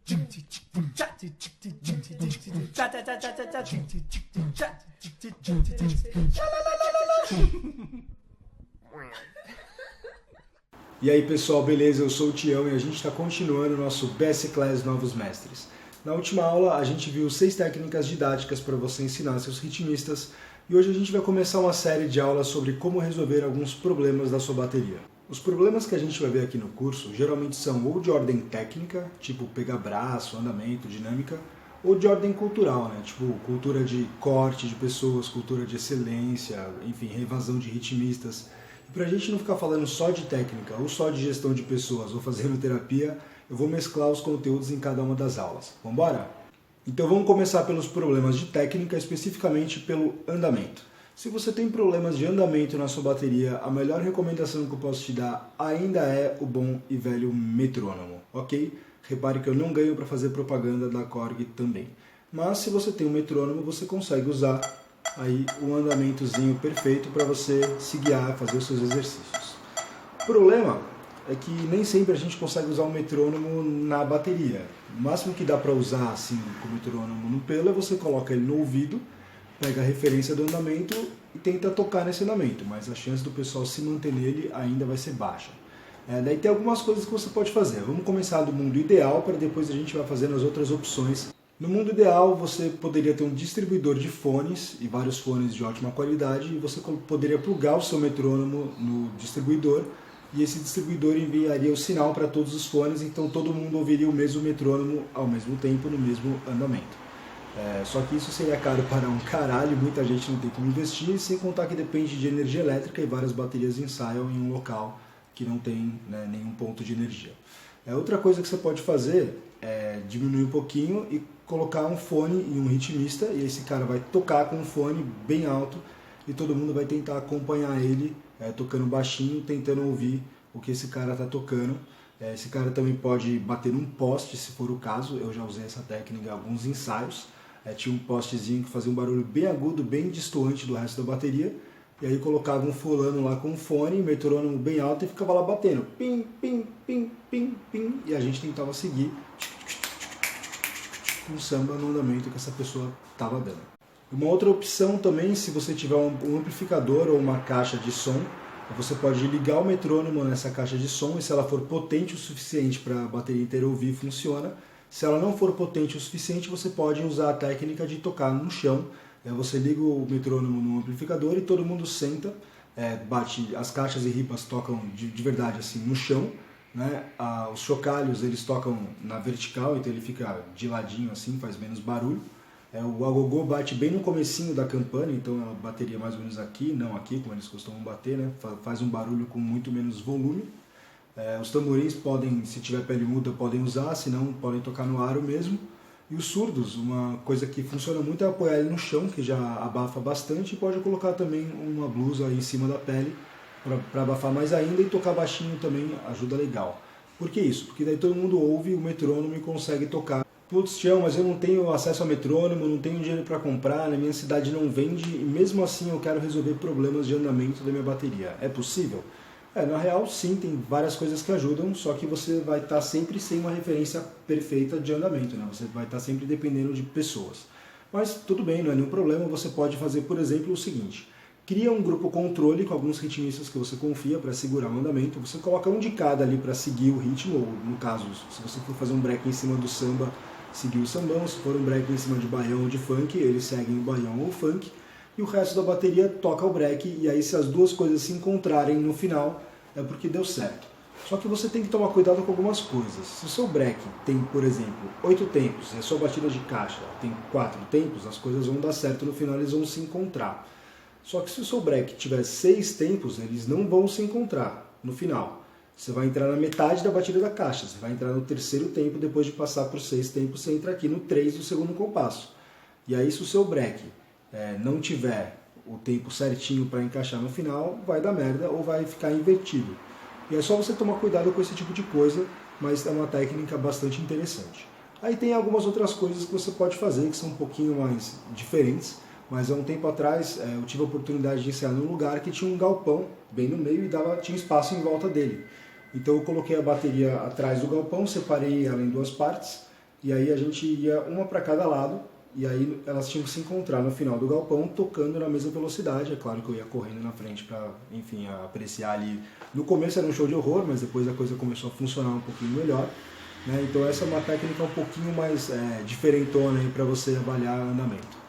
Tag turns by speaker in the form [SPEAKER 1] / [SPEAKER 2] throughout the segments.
[SPEAKER 1] E aí pessoal, beleza? Eu sou o Tião e a gente está continuando o nosso BS Class Novos Mestres. Na última aula a gente viu 6 técnicas didáticas para você ensinar seus ritmistas e hoje a gente vai começar uma série de aulas sobre como resolver alguns problemas da sua bateria. Os problemas que a gente vai ver aqui no curso geralmente são ou de ordem técnica, tipo pegar braço, andamento, dinâmica, ou de ordem cultural, né? Tipo cultura de corte de pessoas, cultura de excelência, enfim, reevasão de ritmistas. E para a gente não ficar falando só de técnica ou só de gestão de pessoas ou fazendo terapia, eu vou mesclar os conteúdos em cada uma das aulas. Vamos embora? Então vamos começar pelos problemas de técnica, especificamente pelo andamento. Se você tem problemas de andamento na sua bateria, a melhor recomendação que eu posso te dar ainda é o bom e velho metrônomo, ok? Repare que eu não ganho para fazer propaganda da Korg também. Mas se você tem um metrônomo, você consegue usar aí um andamentozinho perfeito para você se guiar, fazer os seus exercícios. O problema é que nem sempre a gente consegue usar o metrônomo na bateria. O máximo que dá para usar assim com o metrônomo no pelo é você coloca ele no ouvido, pega a referência do andamento e tenta tocar nesse andamento, mas a chance do pessoal se manter nele ainda vai ser baixa. Daí tem algumas coisas que você pode fazer. Vamos começar do mundo ideal para depois a gente vai fazendo as outras opções. No mundo ideal, você poderia ter um distribuidor de fones e vários fones de ótima qualidade e você poderia plugar o seu metrônomo no distribuidor e esse distribuidor enviaria o sinal para todos os fones, então todo mundo ouviria o mesmo metrônomo ao mesmo tempo, no mesmo andamento. Só que isso seria caro para um caralho, muita gente não tem como investir, sem contar que depende de energia elétrica e várias baterias ensaiam em um local que não tem, né, nenhum ponto de energia. Outra coisa que você pode fazer é diminuir um pouquinho e colocar um fone em um ritmista e esse cara vai tocar com um fone bem alto e todo mundo vai tentar acompanhar ele tocando baixinho, tentando ouvir o que esse cara está tocando. Esse cara também pode bater num poste, se for o caso. Eu já usei essa técnica em alguns ensaios. Tinha um postezinho que fazia um barulho bem agudo, bem distoante do resto da bateria. E aí colocava um fulano lá com um fone, metrônomo bem alto e ficava lá batendo. Pim, pim, pim, pim, pim. E a gente tentava seguir com samba no andamento que essa pessoa estava dando. Uma outra opção também, se você tiver um amplificador ou uma caixa de som, você pode ligar o metrônomo nessa caixa de som e se ela for potente o suficiente para a bateria inteira ouvir, funciona. Se ela não for potente o suficiente, você pode usar a técnica de tocar no chão. Você liga o metrônomo no amplificador e todo mundo senta, bate, as caixas e ripas tocam de verdade assim no chão, né? Os chocalhos eles tocam na vertical, então ele fica de ladinho assim, faz menos barulho. O agogô bate bem no comecinho da campana, então ela bateria mais ou menos aqui, não aqui, como eles costumam bater, né? Faz um barulho com muito menos volume. Os tamborins podem, se tiver pele muda, podem usar, se não, podem tocar no aro mesmo. E os surdos, uma coisa que funciona muito é apoiar ele no chão, que já abafa bastante, e pode colocar também uma blusa aí em cima da pele para abafar mais ainda e tocar baixinho também ajuda legal. Por que isso? Porque daí todo mundo ouve o metrônomo e consegue tocar. Putz, Tião, mas eu não tenho acesso ao metrônomo, não tenho dinheiro para comprar, na minha cidade não vende e mesmo assim eu quero resolver problemas de andamento da minha bateria. É possível? Na real, sim, tem várias coisas que ajudam, só que você vai estar sempre sem uma referência perfeita de andamento, né? Você vai estar sempre dependendo de pessoas. Mas tudo bem, não é nenhum problema, você pode fazer, por exemplo, o seguinte. Cria um grupo controle com alguns ritmistas que você confia para segurar o andamento, você coloca um de cada ali para seguir o ritmo, ou no caso, se você for fazer um break em cima do samba, seguir o sambão, se for um break em cima de baião ou de funk, eles seguem o baião ou o funk, e o resto da bateria toca o break, e aí se as duas coisas se encontrarem no final, é porque deu certo. Só que você tem que tomar cuidado com algumas coisas. Se o seu break tem, por exemplo, 8 tempos, e a sua batida de caixa tem 4 tempos, as coisas vão dar certo no final, eles vão se encontrar. Só que se o seu break tiver 6 tempos, eles não vão se encontrar no final. Você vai entrar na metade da batida da caixa, você vai entrar no terceiro tempo, depois de passar por 6 tempos, você entra aqui no 3 do segundo compasso. E aí se o seu break não tiver o tempo certinho para encaixar no final, vai dar merda ou vai ficar invertido. E é só você tomar cuidado com esse tipo de coisa, mas é uma técnica bastante interessante. Aí tem algumas outras coisas que você pode fazer que são um pouquinho mais diferentes, mas há um tempo atrás eu tive a oportunidade de ensaiar num lugar que tinha um galpão bem no meio e tinha espaço em volta dele. Então eu coloquei a bateria atrás do galpão, separei ela em duas partes, e aí a gente ia uma para cada lado, e aí elas tinham que se encontrar no final do galpão, tocando na mesma velocidade. É claro que eu ia correndo na frente para, enfim, apreciar ali. No começo era um show de horror, mas depois a coisa começou a funcionar um pouquinho melhor, né? Então essa é uma técnica um pouquinho mais diferentona para você avaliar andamento.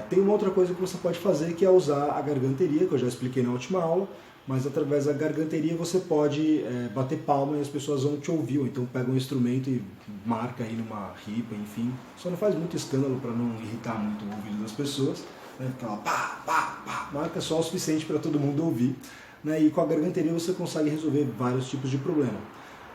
[SPEAKER 1] Tem uma outra coisa que você pode fazer, que é usar a garganteria, que eu já expliquei na última aula, mas através da garganteria você pode bater palma e as pessoas vão te ouvir, ou então pega um instrumento e marca aí numa ripa, enfim. Só não faz muito escândalo para não irritar muito o ouvido das pessoas, né? Fica lá, pá, pá, pá, marca só o suficiente para todo mundo ouvir, né? E com a garganteria você consegue resolver vários tipos de problema.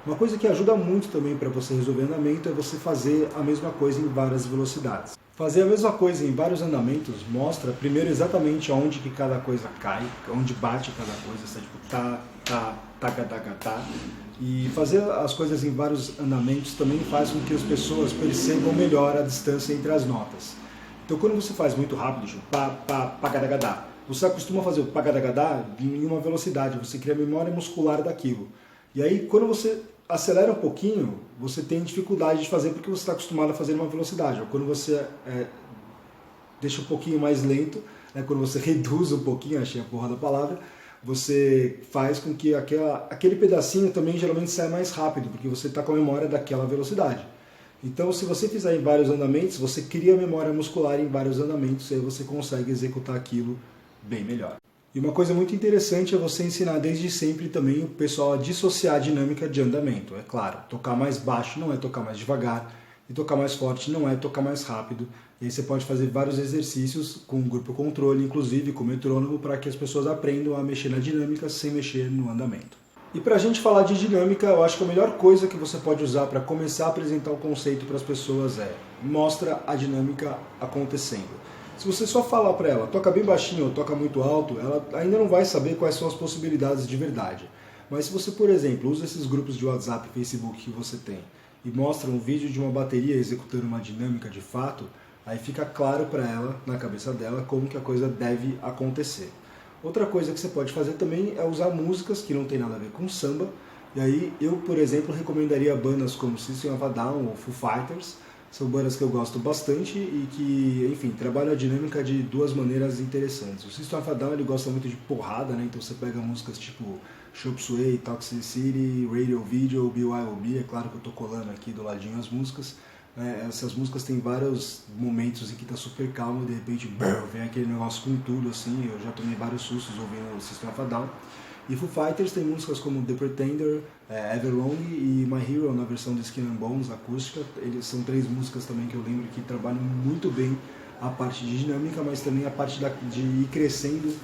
[SPEAKER 1] Uma coisa que ajuda muito também para você resolver andamento é você fazer a mesma coisa em várias velocidades. Fazer a mesma coisa em vários andamentos mostra primeiro exatamente aonde que cada coisa cai, onde bate cada coisa, está tipo tá, tá, taca, taca, tá. E fazer as coisas em vários andamentos também faz com que as pessoas percebam melhor a distância entre as notas. Então quando você faz muito rápido, tipo pá, pá, pagadagadá, você acostuma fazer o pagadagadá em uma velocidade, você cria a memória muscular daquilo. E aí quando você acelera um pouquinho, você tem dificuldade de fazer porque você está acostumado a fazer em uma velocidade. Ou quando você deixa um pouquinho mais lento, né, quando você reduz um pouquinho, achei a porra da palavra, você faz com que aquele pedacinho também geralmente saia mais rápido, porque você está com a memória daquela velocidade. Então, se você fizer em vários andamentos, você cria memória muscular em vários andamentos e aí você consegue executar aquilo bem melhor. E uma coisa muito interessante é você ensinar desde sempre também o pessoal a dissociar a dinâmica de andamento. É claro, tocar mais baixo não é tocar mais devagar, e tocar mais forte não é tocar mais rápido. E aí você pode fazer vários exercícios com o grupo controle, inclusive com o metrônomo, para que as pessoas aprendam a mexer na dinâmica sem mexer no andamento. E para a gente falar de dinâmica, eu acho que a melhor coisa que você pode usar para começar a apresentar o conceito para as pessoas é mostra a dinâmica acontecendo. Se você só falar para ela, toca bem baixinho ou toca muito alto, ela ainda não vai saber quais são as possibilidades de verdade. Mas se você, por exemplo, usa esses grupos de WhatsApp e Facebook que você tem e mostra um vídeo de uma bateria executando uma dinâmica de fato, aí fica claro para ela, na cabeça dela, como que a coisa deve acontecer. Outra coisa que você pode fazer também é usar músicas que não tem nada a ver com samba. E aí eu, por exemplo, recomendaria bandas como System of a Down ou Foo Fighters. São bandas que eu gosto bastante e que, enfim, trabalham a dinâmica de duas maneiras interessantes. O System of a Down ele gosta muito de porrada, né? Então você pega músicas tipo Chop Suey, Toxicity, Radio Video, BYOB. É claro que eu tô colando aqui do ladinho as músicas. Essas músicas têm vários momentos em que tá super calmo e de repente vem aquele negócio com tudo, assim. Eu já tomei vários sustos ouvindo o System of a Down. E Foo Fighters tem músicas como The Pretender, Everlong e My Hero na versão de Skin and Bones acústica. Eles são três músicas também que eu lembro que trabalham muito bem a parte de dinâmica, mas também a parte de ir crescendo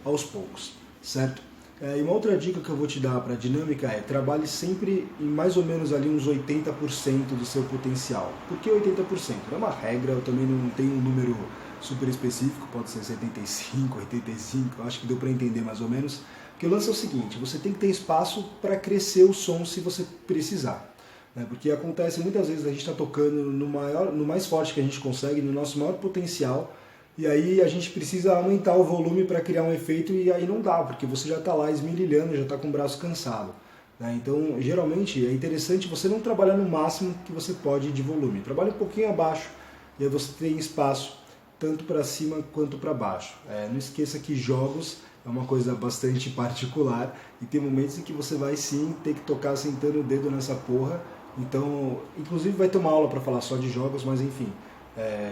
[SPEAKER 1] aos poucos, certo? E uma outra dica que eu vou te dar para dinâmica é trabalhe sempre em mais ou menos ali uns 80% do seu potencial. Por que 80%? Não é uma regra, eu também não tenho um número super específico, pode ser 75, 85, eu acho que deu para entender mais ou menos. Porque o lance é o seguinte, você tem que ter espaço para crescer o som se você precisar. Né? Porque acontece muitas vezes a gente está tocando no mais forte que a gente consegue, no nosso maior potencial, e aí a gente precisa aumentar o volume para criar um efeito e aí não dá, porque você já está lá esmerilhando, já está com o braço cansado. Né? Então, geralmente, é interessante você não trabalhar no máximo que você pode de volume. Trabalhe um pouquinho abaixo, e aí você tem espaço tanto para cima quanto para baixo. Não esqueça que jogos é uma coisa bastante particular e tem momentos em que você vai sim ter que tocar sentando o dedo nessa porra. Então, inclusive vai ter uma aula para falar só de jogos, mas enfim,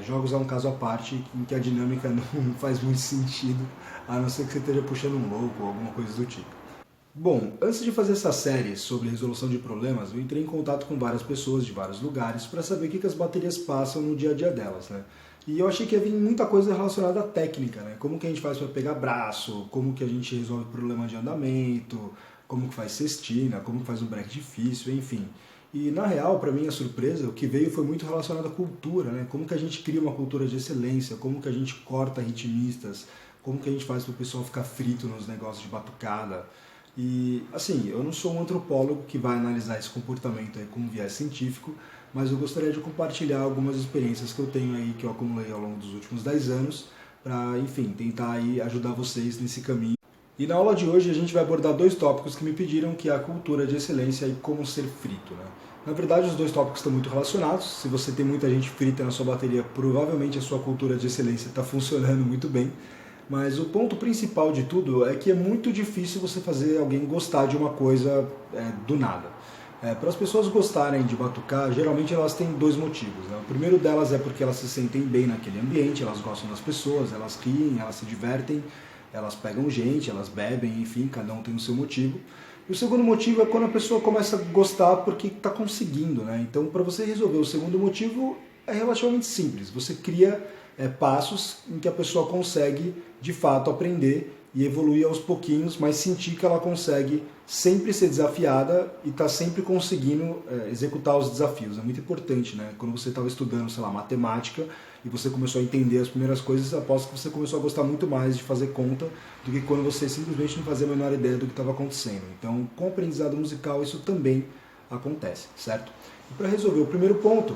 [SPEAKER 1] jogos é um caso à parte em que a dinâmica não faz muito sentido, a não ser que você esteja puxando um louco ou alguma coisa do tipo. Bom, antes de fazer essa série sobre resolução de problemas, eu entrei em contato com várias pessoas de vários lugares para saber o que as baterias passam no dia a dia delas, né? E eu achei que ia vir muita coisa relacionada à técnica, né? Como que a gente faz para pegar braço, como que a gente resolve problema de andamento, como que faz cestina, como que faz um break difícil, enfim. E na real, para mim, a surpresa, o que veio foi muito relacionado à cultura, né? Como que a gente cria uma cultura de excelência, como que a gente corta ritmistas, como que a gente faz para o pessoal ficar frito nos negócios de batucada. E, assim, eu não sou um antropólogo que vai analisar esse comportamento aí com um viés científico, mas eu gostaria de compartilhar algumas experiências que eu tenho aí, que eu acumulei ao longo dos últimos 10 anos, para, enfim, tentar aí ajudar vocês nesse caminho. E na aula de hoje a gente vai abordar dois tópicos que me pediram, que é a cultura de excelência e como ser frito, né? Na verdade, os dois tópicos estão muito relacionados. Se você tem muita gente frita na sua bateria, provavelmente a sua cultura de excelência está funcionando muito bem. Mas o ponto principal de tudo é que é muito difícil você fazer alguém gostar de uma coisa do nada. Para as pessoas gostarem de batucar, geralmente elas têm dois motivos, né? O primeiro delas é porque elas se sentem bem naquele ambiente, elas gostam das pessoas, elas riem, elas se divertem, elas pegam gente, elas bebem, enfim, cada um tem o seu motivo. E o segundo motivo é quando a pessoa começa a gostar porque está conseguindo, né? Então, para você resolver o segundo motivo, é relativamente simples. Você cria passos em que a pessoa consegue, de fato, aprender e evoluir aos pouquinhos, mas sentir que ela consegue sempre ser desafiada e está sempre conseguindo executar os desafios. É muito importante, né? Quando você estava estudando, sei lá, matemática e você começou a entender as primeiras coisas, aposto que você começou a gostar muito mais de fazer conta do que quando você simplesmente não fazia a menor ideia do que estava acontecendo. Então, com o aprendizado musical, isso também acontece, certo? E para resolver o primeiro ponto,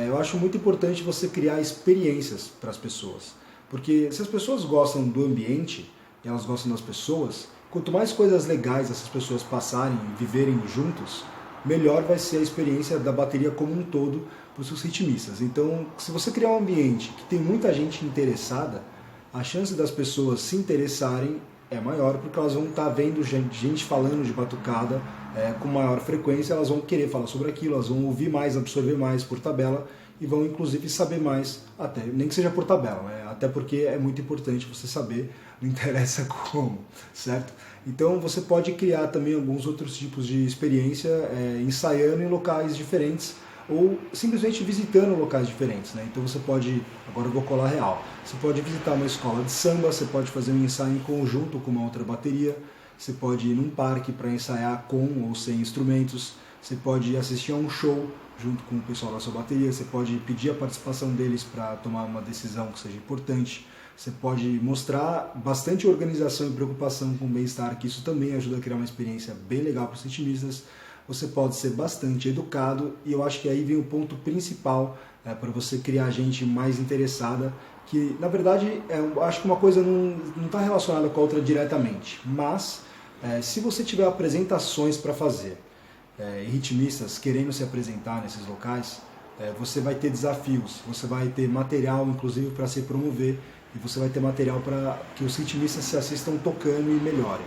[SPEAKER 1] eu acho muito importante você criar experiências para as pessoas. Porque se as pessoas gostam do ambiente, e elas gostam das pessoas, quanto mais coisas legais essas pessoas passarem e viverem juntos, melhor vai ser a experiência da bateria como um todo para os seus ritmistas. Então, se você criar um ambiente que tem muita gente interessada, a chance das pessoas se interessarem é maior, porque elas vão estar vendo gente falando de batucada com maior frequência, elas vão querer falar sobre aquilo, elas vão ouvir mais, absorver mais por tabela e vão inclusive saber mais, até nem que seja por tabela, né? Até porque é muito importante você saber, não interessa como, certo? Então você pode criar também alguns outros tipos de experiência ensaiando em locais diferentes ou simplesmente visitando locais diferentes, né? Então você pode, agora eu vou colar real, você pode visitar uma escola de samba, você pode fazer um ensaio em conjunto com uma outra bateria, você pode ir num parque para ensaiar com ou sem instrumentos, você pode assistir a um show junto com o pessoal da sua bateria, você pode pedir a participação deles para tomar uma decisão que seja importante, você pode mostrar bastante organização e preocupação com o bem-estar, que isso também ajuda a criar uma experiência bem legal para os ritmistas. Você pode ser bastante educado e eu acho que aí vem o ponto principal para você criar gente mais interessada, que na verdade eu acho que uma coisa não está relacionada com a outra diretamente, mas se você tiver apresentações para fazer, ritmistas querendo se apresentar nesses locais, você vai ter desafios, você vai ter material inclusive para se promover e você vai ter material para que os ritmistas se assistam tocando e melhorem.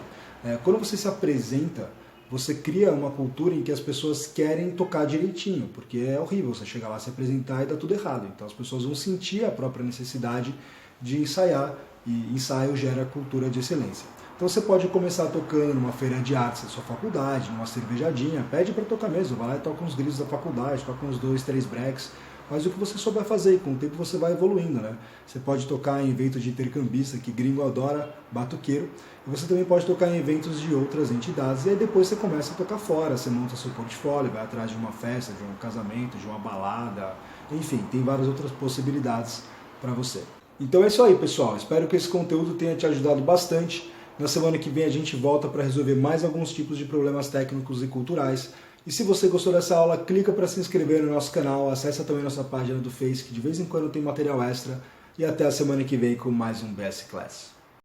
[SPEAKER 1] Quando você se apresenta, você cria uma cultura em que as pessoas querem tocar direitinho, porque é horrível você chegar lá, se apresentar e dar tudo errado. Então as pessoas vão sentir a própria necessidade de ensaiar, e ensaio gera cultura de excelência. Então você pode começar tocando numa feira de artes da sua faculdade, numa cervejadinha, pede para tocar mesmo, vai lá e toca uns gritos da faculdade, toca uns 2, 3 breaks, faz o que você souber fazer e com o tempo você vai evoluindo, né? Você pode tocar em eventos de intercambista, que gringo adora, batuqueiro, e você também pode tocar em eventos de outras entidades, e aí depois você começa a tocar fora, você monta seu portfólio, vai atrás de uma festa, de um casamento, de uma balada, enfim, tem várias outras possibilidades para você. Então é isso aí, pessoal, espero que esse conteúdo tenha te ajudado bastante. Na semana que vem a gente volta para resolver mais alguns tipos de problemas técnicos e culturais. E se você gostou dessa aula, clica para se inscrever no nosso canal, acessa também nossa página do Face, que de vez em quando tem material extra. E até a semana que vem com mais um BS Class.